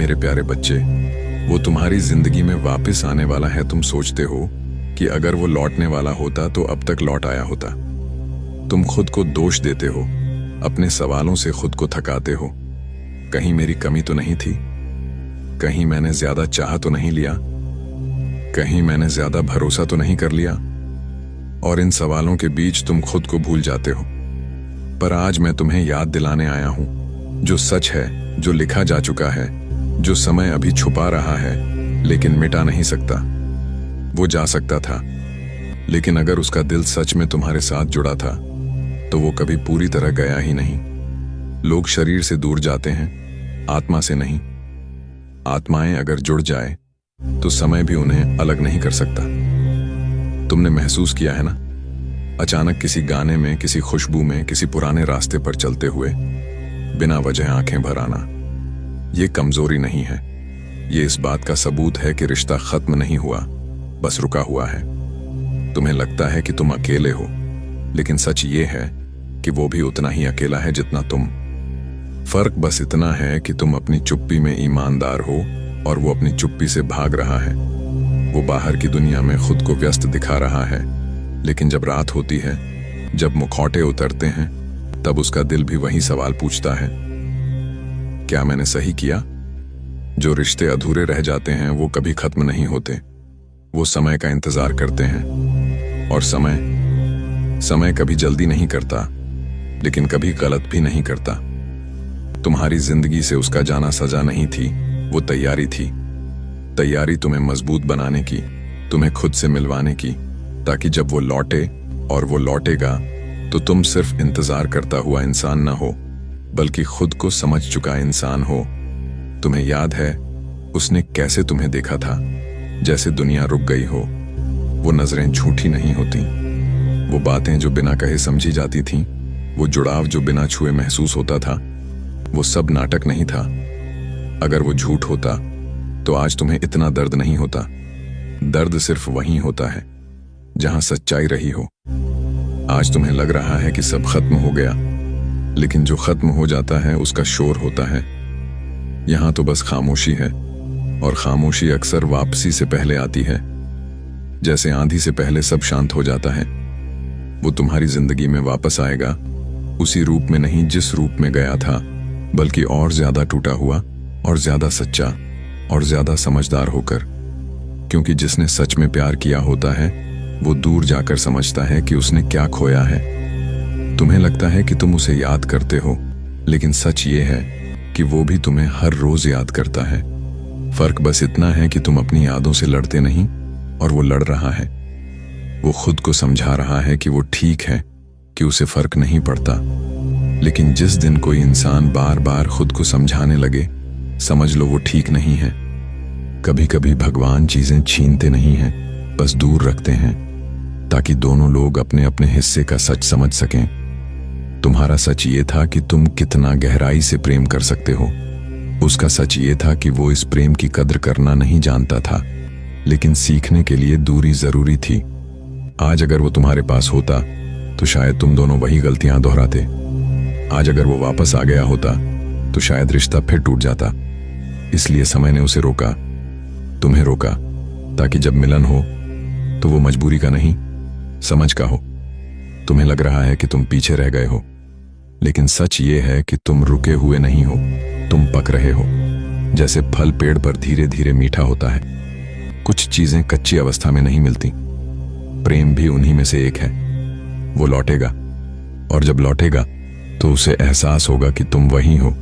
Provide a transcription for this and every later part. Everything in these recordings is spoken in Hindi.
मेरे प्यारे बच्चे, वो तुम्हारी जिंदगी में वापस आने वाला है। तुम सोचते हो कि अगर वो लौटने वाला होता तो अब तक लौट आया होता। तुम खुद को दोष देते हो, अपने सवालों से खुद को थकाते हो। कहीं मेरी कमी तो नहीं थी? कहीं मैंने ज्यादा चाह तो नहीं लिया? कहीं मैंने ज्यादा भरोसा तो नहीं कर लिया? और इन सवालों के बीच तुम खुद को भूल जाते हो। पर आज मैं तुम्हें याद दिलाने आया हूं, जो सच है, जो लिखा जा चुका है, जो समय अभी छुपा रहा है लेकिन मिटा नहीं सकता। वो जा सकता था, लेकिन अगर उसका दिल सच में तुम्हारे साथ जुड़ा था तो वो कभी पूरी तरह गया ही नहीं। लोग शरीर से दूर जाते हैं, आत्मा से नहीं। आत्माएं अगर जुड़ जाए तो समय भी उन्हें अलग नहीं कर सकता। तुमने महसूस किया है ना, अचानक किसी गाने में, किसी खुशबू में, किसी पुराने रास्ते पर चलते हुए बिना वजह आंखें भर आना। ये कमजोरी नहीं है, ये इस बात का सबूत है कि रिश्ता खत्म नहीं हुआ, बस रुका हुआ है। तुम्हें लगता है कि तुम अकेले हो, लेकिन सच ये है कि वो भी उतना ही अकेला है जितना तुम। फर्क बस इतना है कि तुम अपनी चुप्पी में ईमानदार हो और वो अपनी चुप्पी से भाग रहा है। वो बाहर की दुनिया में खुद को व्यस्त दिखा रहा है, लेकिन जब रात होती है, जब मुखौटे उतरते हैं, तब उसका दिल भी वही सवाल पूछता है, क्या मैंने सही किया? जो रिश्ते अधूरे रह जाते हैं वो कभी खत्म नहीं होते। वो समय का इंतजार करते हैं, और समय कभी जल्दी नहीं करता, लेकिन कभी गलत भी नहीं करता। तुम्हारी जिंदगी से उसका जाना सजा नहीं थी, वो तैयारी थी। तैयारी तुम्हें मजबूत बनाने की, तुम्हें खुद से मिलवाने की, ताकि जब वो लौटे, और वो लौटेगा, तो तुम सिर्फ इंतजार करता हुआ इंसान ना हो, बल्कि खुद को समझ चुका इंसान हो। तुम्हें याद है उसने कैसे तुम्हें देखा था? जैसे दुनिया रुक गई हो। वो नजरें झूठी नहीं होती, वो बातें जो बिना कहे समझी जाती थीं, वो जुड़ाव जो बिना छुए महसूस होता था, वो सब नाटक नहीं था। अगर वो झूठ होता तो आज तुम्हें इतना दर्द नहीं होता। दर्द सिर्फ वहीं होता है जहां सच्चाई रही हो। आज तुम्हें लग रहा है कि सब खत्म हो गया, लेकिन जो खत्म हो जाता है उसका शोर होता है। यहां तो बस खामोशी है, और खामोशी अक्सर वापसी से पहले आती है। जैसे आंधी से पहले सब शांत हो जाता है, वो तुम्हारी जिंदगी में वापस आएगा, उसी रूप में नहीं जिस रूप में गया था, बल्कि और ज्यादा टूटा हुआ, और ज्यादा सच्चा, और ज्यादा समझदार होकर। क्योंकि जिसने सच में प्यार किया होता है वो दूर जाकर समझता है कि उसने क्या खोया है। तुम्हें लगता है कि तुम उसे याद करते हो, लेकिन सच ये है कि वो भी तुम्हें हर रोज याद करता है। फर्क बस इतना है कि तुम अपनी यादों से लड़ते नहीं, और वो लड़ रहा है। वो खुद को समझा रहा है कि वो ठीक है, कि उसे फर्क नहीं पड़ता। लेकिन जिस दिन कोई इंसान बार बार खुद को समझाने लगे, समझ लो वो ठीक नहीं है। कभी कभी भगवान चीजें छीनते नहीं हैं, बस दूर रखते हैं, ताकि दोनों लोग अपने अपने हिस्से का सच समझ सकें। तुम्हारा सच ये था कि तुम कितना गहराई से प्रेम कर सकते हो। उसका सच ये था कि वो इस प्रेम की कद्र करना नहीं जानता था, लेकिन सीखने के लिए दूरी जरूरी थी। आज अगर वो तुम्हारे पास होता तो शायद तुम दोनों वही गलतियां दोहराते। आज अगर वो वापस आ गया होता तो शायद रिश्ता फिर टूट जाता। इसलिए समय ने उसे रोका, तुम्हें रोका, ताकि जब मिलन हो तो वो मजबूरी का नहीं, समझ का हो। तुम्हें लग रहा है कि तुम पीछे रह गए हो, लेकिन सच ये है कि तुम रुके हुए नहीं हो, तुम पक रहे हो। जैसे फल पेड़ पर धीरे धीरे मीठा होता है। कुछ चीजें कच्ची अवस्था में नहीं मिलती, प्रेम भी उन्हीं में से एक है। वो लौटेगा, और जब लौटेगा तो उसे एहसास होगा कि तुम वही हो,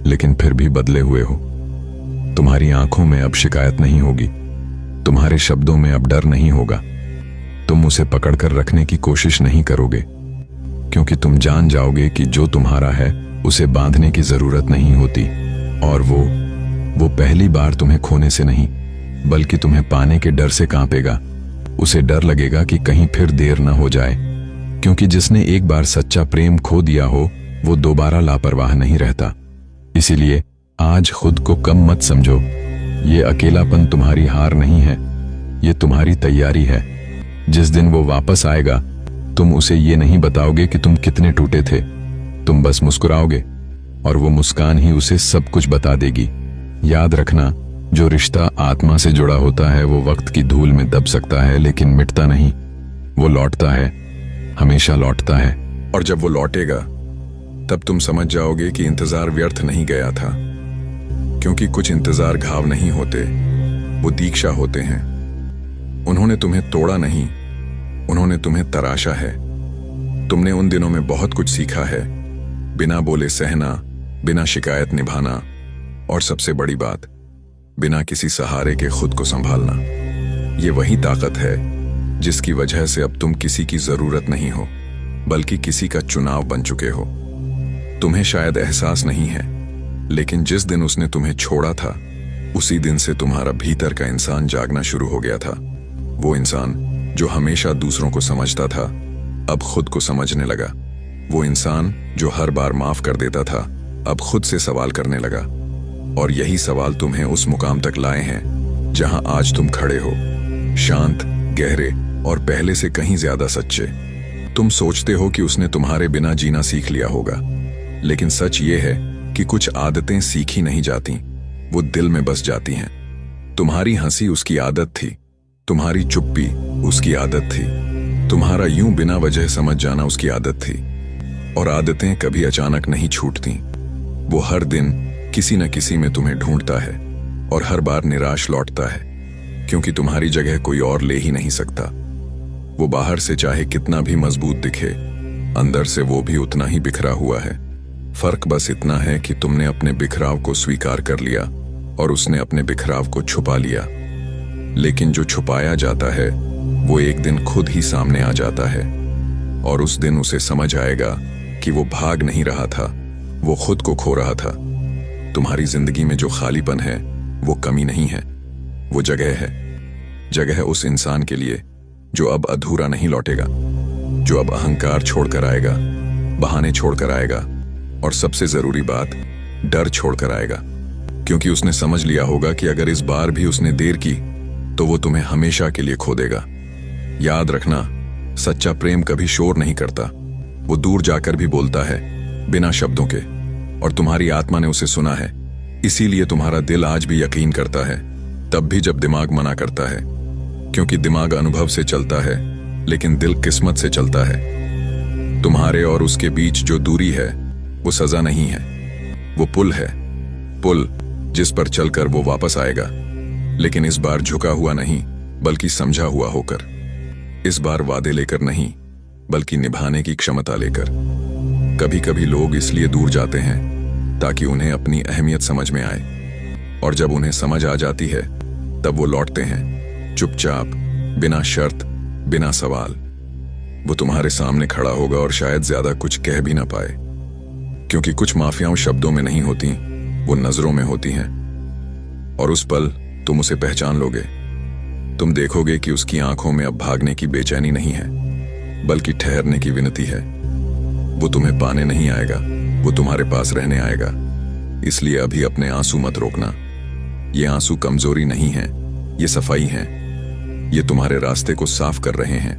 लेकिन फिर भी बदले हुए हो। तुम्हारी आंखों में अब शिकायत नहीं होगी, तुम्हारे शब्दों में अब डर नहीं होगा। तुम उसे पकड़कर रखने की कोशिश नहीं करोगे, क्योंकि तुम जान जाओगे कि जो तुम्हारा है उसे बांधने की जरूरत नहीं होती। और वो पहली बार तुम्हें खोने से नहीं, बल्कि तुम्हें पाने के डर से कांपेगा। उसे डर लगेगा कि कहीं फिर देर न हो जाए, क्योंकि जिसने एक बार सच्चा प्रेम खो दिया हो वो दोबारा लापरवाह नहीं रहता। इसीलिए आज खुद को कम मत समझो। ये अकेलापन तुम्हारी हार नहीं है, ये तुम्हारी तैयारी है। जिस दिन वो वापस आएगा तुम उसे ये नहीं बताओगे कि तुम कितने टूटे थे, तुम बस मुस्कुराओगे, और वो मुस्कान ही उसे सब कुछ बता देगी। याद रखना, जो रिश्ता आत्मा से जुड़ा होता है वो वक्त की धूल में दब सकता है लेकिन मिटता नहीं। वो लौटता है, हमेशा लौटता है। और जब वो लौटेगा तब तुम समझ जाओगे कि इंतजार व्यर्थ नहीं गया था, क्योंकि कुछ इंतजार घाव नहीं होते, वो दीक्षा होते हैं। उन्होंने तुम्हें तोड़ा नहीं, उन्होंने तुम्हें तराशा है। तुमने उन दिनों में बहुत कुछ सीखा है, बिना बोले सहना, बिना शिकायत निभाना, और सबसे बड़ी बात, बिना किसी सहारे के खुद को संभालना। ये वही ताकत है जिसकी वजह से अब तुम किसी की जरूरत नहीं हो, बल्कि किसी का चुनाव बन चुके हो। तुम्हें शायद एहसास नहीं है, लेकिन जिस दिन उसने तुम्हें छोड़ा था, उसी दिन से तुम्हारा भीतर का इंसान जागना शुरू हो गया था। वो इंसान जो हमेशा दूसरों को समझता था, अब खुद को समझने लगा। वो इंसान जो हर बार माफ कर देता था, अब खुद से सवाल करने लगा। और यही सवाल तुम्हें उस मुकाम तक लाए हैं जहां आज तुम खड़े हो, शांत, गहरे और पहले से कहीं ज्यादा सच्चे। तुम सोचते हो कि उसने तुम्हारे बिना जीना सीख लिया होगा, लेकिन सच ये है कि कुछ आदतें सीखी नहीं जाती, वो दिल में बस जाती हैं। तुम्हारी हंसी उसकी आदत थी, तुम्हारी चुप्पी उसकी आदत थी, तुम्हारा यूं बिना वजह समझ जाना उसकी आदत थी। और आदतें कभी अचानक नहीं छूटती, वो हर दिन किसी न किसी में तुम्हें ढूंढता है और हर बार निराश लौटता है, क्योंकि तुम्हारी जगह कोई और ले ही नहीं सकता। वो बाहर से चाहे कितना भी मजबूत दिखे, अंदर से वो भी उतना ही बिखरा हुआ है। फर्क बस इतना है कि तुमने अपने बिखराव को स्वीकार कर लिया और उसने अपने बिखराव को छुपा लिया। लेकिन जो छुपाया जाता है वो एक दिन खुद ही सामने आ जाता है, और उस दिन उसे समझ आएगा कि वो भाग नहीं रहा था, वो खुद को खो रहा था। तुम्हारी जिंदगी में जो खालीपन है वो कमी नहीं है, वो जगह है। जगह है उस इंसान के लिए जो अब अधूरा नहीं लौटेगा, जो अब अहंकार छोड़कर आएगा, बहाने छोड़कर आएगा, और सबसे जरूरी बात, डर छोड़कर आएगा। क्योंकि उसने समझ लिया होगा कि अगर इस बार भी उसने देर की तो वो तुम्हें हमेशा के लिए खो देगा। याद रखना, सच्चा प्रेम कभी शोर नहीं करता, वो दूर जाकर भी बोलता है बिना शब्दों के, और तुम्हारी आत्मा ने उसे सुना है। इसीलिए तुम्हारा दिल आज भी यकीन करता है, तब भी जब दिमाग मना करता है। क्योंकि दिमाग अनुभव से चलता है, लेकिन दिल किस्मत से चलता है। तुम्हारे और उसके बीच जो दूरी है वो सजा नहीं है, वो पुल है, पुल जिस पर चलकर वो वापस आएगा। लेकिन इस बार झुका हुआ नहीं, बल्कि समझा हुआ होकर। इस बार वादे लेकर नहीं, बल्कि निभाने की क्षमता लेकर। कभी कभी लोग इसलिए दूर जाते हैं ताकि उन्हें अपनी अहमियत समझ में आए, और जब उन्हें समझ आ जाती है तब वो लौटते हैं, चुपचाप, बिना शर्त, बिना सवाल। वो तुम्हारे सामने खड़ा होगा और शायद ज्यादा कुछ कह भी ना पाए, क्योंकि कुछ माफियां शब्दों में नहीं होती, वो नजरों में होती हैं। और उस पल तुम उसे पहचान लोगे। तुम देखोगे कि उसकी आंखों में अब भागने की बेचैनी नहीं है, बल्कि ठहरने की विनती है। वो तुम्हें पाने नहीं आएगा, वो तुम्हारे पास रहने आएगा। इसलिए अभी अपने आंसू मत रोकना। ये आंसू कमजोरी नहीं है, ये सफाई है। ये तुम्हारे रास्ते को साफ कर रहे हैं।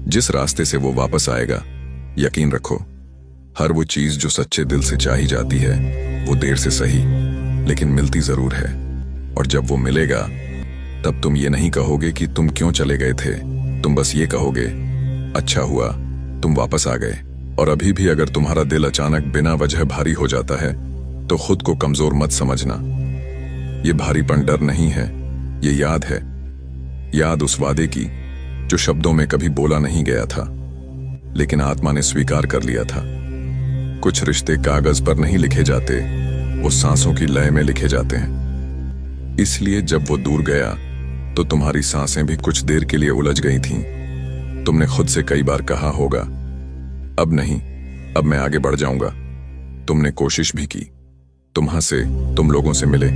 जिस रास्ते से वो वापस आएगा, यकीन रखो, हर वो चीज जो सच्चे दिल से चाही जाती है वो देर से सही, लेकिन मिलती जरूर है। और जब वो मिलेगा तब तुम ये नहीं कहोगे कि तुम क्यों चले गए थे, तुम बस ये कहोगे, अच्छा हुआ तुम वापस आ गए। और अभी भी अगर तुम्हारा दिल अचानक बिना वजह भारी हो जाता है तो खुद को कमजोर मत समझना। ये भारीपन डर नहीं है, ये याद है। याद उस वादे की जो शब्दों में कभी बोला नहीं गया था, लेकिन आत्मा ने स्वीकार कर लिया था। कुछ रिश्ते कागज पर नहीं लिखे जाते, वो सांसों की लय में लिखे जाते हैं। इसलिए जब वो दूर गया तो तुम्हारी सांसें भी कुछ देर के लिए उलझ गई थीं। तुमने खुद से कई बार कहा होगा, अब नहीं, अब मैं आगे बढ़ जाऊंगा। तुमने कोशिश भी की, तुम हंसे, तुम लोगों से मिले,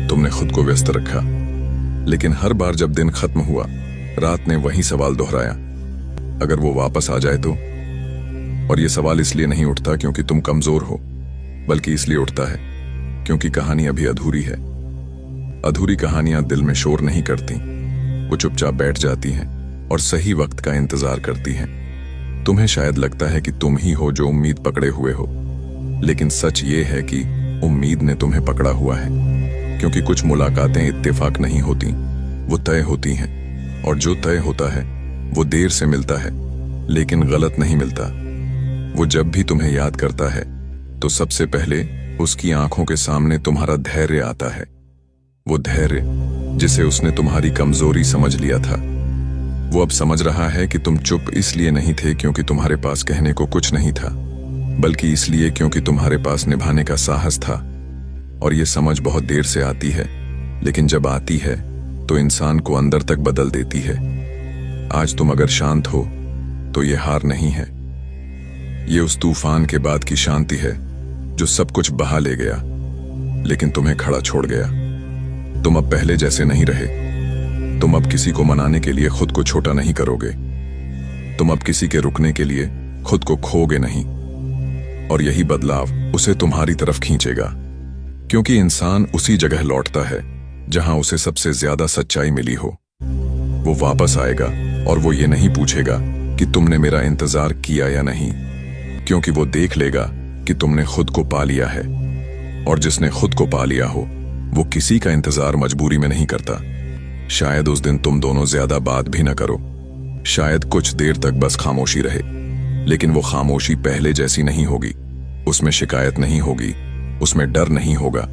तुमने खुद को व्यस्त रखा। लेकिन हर बार जब दिन खत्म हुआ, रात ने वही सवाल दोहराया, अगर वो वापस आ जाए तो। और ये सवाल इसलिए नहीं उठता क्योंकि तुम कमजोर हो, बल्कि इसलिए उठता है क्योंकि कहानी अभी अधूरी है। अधूरी कहानियां दिल में शोर नहीं करती, वो चुपचाप बैठ जाती हैं और सही वक्त का इंतजार करती हैं। तुम्हें शायद लगता है कि तुम ही हो जो उम्मीद पकड़े हुए हो, लेकिन सच ये है कि उम्मीद ने तुम्हें पकड़ा हुआ है। क्योंकि कुछ मुलाकातें इत्तेफाक नहीं होती, वो तय होती हैं। और जो तय होता है वो देर से मिलता है, लेकिन गलत नहीं मिलता। वो जब भी तुम्हें याद करता है तो सबसे पहले उसकी आंखों के सामने तुम्हारा धैर्य आता है। वो धैर्य जिसे उसने तुम्हारी कमजोरी समझ लिया था। वो अब समझ रहा है कि तुम चुप इसलिए नहीं थे क्योंकि तुम्हारे पास कहने को कुछ नहीं था, बल्कि इसलिए क्योंकि तुम्हारे पास निभाने का साहस था। और ये समझ बहुत देर से आती है, लेकिन जब आती है तो इंसान को अंदर तक बदल देती है। आज तुम अगर शांत हो तो ये हार नहीं है, ये उस तूफान के बाद की शांति है जो सब कुछ बहा ले गया, लेकिन तुम्हें खड़ा छोड़ गया। तुम अब पहले जैसे नहीं रहे। तुम अब किसी को मनाने के लिए खुद को छोटा नहीं करोगे। तुम अब किसी के रुकने के लिए खुद को खोगे नहीं। और यही बदलाव उसे तुम्हारी तरफ खींचेगा, क्योंकि इंसान उसी जगह लौटता है जहां उसे सबसे ज्यादा सच्चाई मिली हो। वो वापस आएगा और वो ये नहीं पूछेगा कि तुमने मेरा इंतजार किया या नहीं, क्योंकि वो देख लेगा कि तुमने खुद को पा लिया है। और जिसने खुद को पा लिया हो वो किसी का इंतजार मजबूरी में नहीं करता। शायद उस दिन तुम दोनों ज्यादा बात भी न करो, शायद कुछ देर तक बस खामोशी रहे, लेकिन वो खामोशी पहले जैसी नहीं होगी। उसमें शिकायत नहीं होगी, उसमें डर नहीं होगा,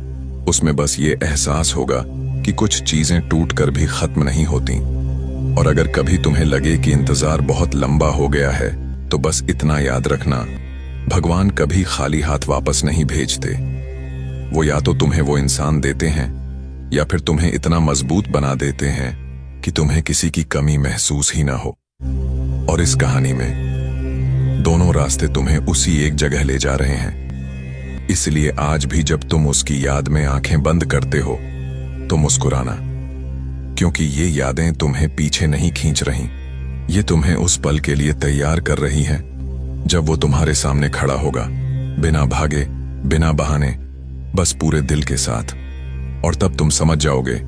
उसमें बस ये एहसास होगा कि कुछ चीजें टूट कर भी खत्म नहीं होती। और अगर कभी तुम्हें लगे कि इंतजार बहुत लंबा हो गया है तो बस इतना याद रखना, भगवान कभी खाली हाथ वापस नहीं भेजते। वो या तो तुम्हें वो इंसान देते हैं या फिर तुम्हें इतना मजबूत बना देते हैं कि तुम्हें किसी की कमी महसूस ही ना हो। और इस कहानी में दोनों रास्ते तुम्हें उसी एक जगह ले जा रहे हैं। इसलिए आज भी जब तुम उसकी याद में आंखें बंद करते हो तो मुस्कुराना, क्योंकि ये यादें तुम्हें पीछे नहीं खींच रही, ये तुम्हें उस पल के लिए तैयार कर रही हैं जब वो तुम्हारे सामने खड़ा होगा, बिना भागे, बिना बहाने, बस पूरे दिल के साथ। और तब तुम समझ जाओगे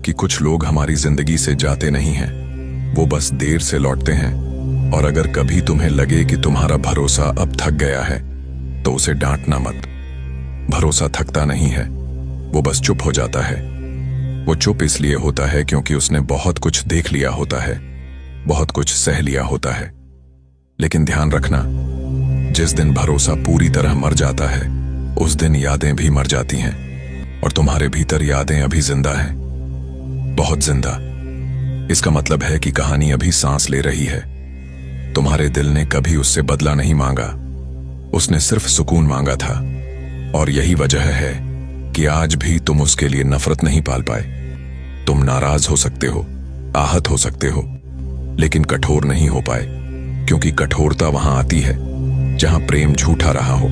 कि कुछ लोग हमारी जिंदगी से जाते नहीं हैं, वो बस देर से लौटते हैं। और अगर कभी तुम्हें लगे कि तुम्हारा भरोसा अब थक गया है तो उसे डांटना मत। भरोसा थकता नहीं है, वो बस चुप हो जाता है। वो चुप इसलिए होता है क्योंकि उसने बहुत कुछ देख लिया होता है, बहुत कुछ सह लिया होता है। लेकिन ध्यान रखना, जिस दिन भरोसा पूरी तरह मर जाता है उस दिन यादें भी मर जाती हैं। और तुम्हारे भीतर यादें अभी जिंदा हैं, बहुत जिंदा। इसका मतलब है कि कहानी अभी सांस ले रही है। तुम्हारे दिल ने कभी उससे बदला नहीं मांगा, उसने सिर्फ सुकून मांगा था। और यही वजह है कि आज भी तुम उसके लिए नफरत नहीं पाल पाए। तुम नाराज हो सकते हो, आहत हो सकते हो, लेकिन कठोर नहीं हो पाए, क्योंकि कठोरता वहां आती है जहां प्रेम झूठा रहा हो।